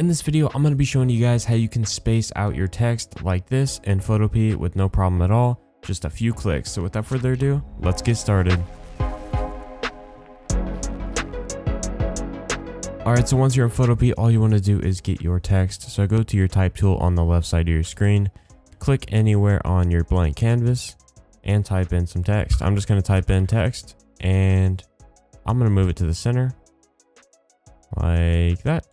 in this video, I'm going to be showing you guys how you can space out your text like this in Photopea with no problem at all. Just a few clicks. So without further ado, let's get started. Alright, so once you're in Photopea, all you want to do is get your text. So go to your type tool on the left side of your screen, click anywhere on your blank canvas, and type in some text. I'm just going to type in text, and I'm going to move it to the center, like that.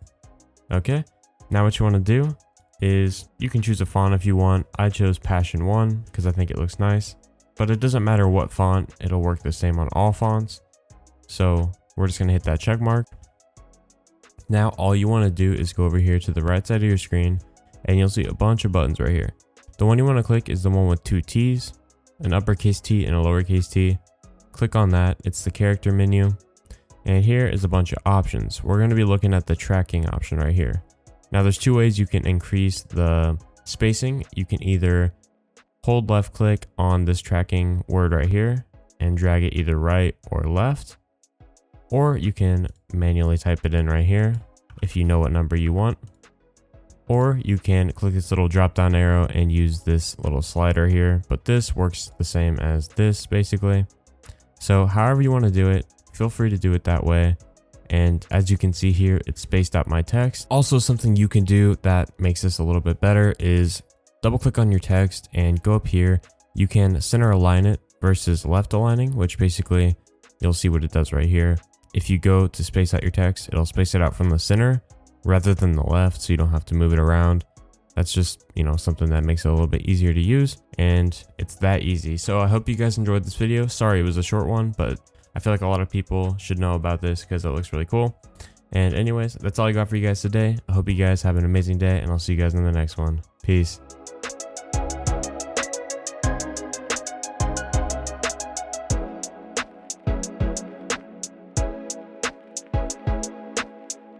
Okay, now what you want to do is you can choose a font if you want. I chose Passion 1 because I think it looks nice, but it doesn't matter what font, it'll work the same on all fonts. So we're just going to hit that check mark. Now all you want to do is go over here to the right side of your screen, and you'll see a bunch of buttons right here. The one you want to click is the one with two T's, an uppercase T and a lowercase t. Click on that. It's the character menu, and here is a bunch of options. We're going to be looking at the tracking option right here. Now there's two ways you can increase the spacing. You can either hold left click on this tracking word right here and drag it either right or left, or you can manually type it in right here if you know what number you want, or you can click this little drop down arrow and use this little slider here, but this works the same as this basically. So however you want to do it, feel free to do it that way. And as you can see here, it's spaced out my text. Also, something you can do that makes this a little bit better is double click on your text and go up here. You can center align it versus left aligning, which basically you'll see what it does right here. If you go to space out your text, it'll space it out from the center rather than the left, so you don't have to move it around. That's just, something that makes it a little bit easier to use, and it's that easy. So I hope you guys enjoyed this video. Sorry it was a short one, but I feel like a lot of people should know about this because it looks really cool. And anyways, that's all I got for you guys today. I hope you guys have an amazing day, and I'll see you guys in the next one. Peace.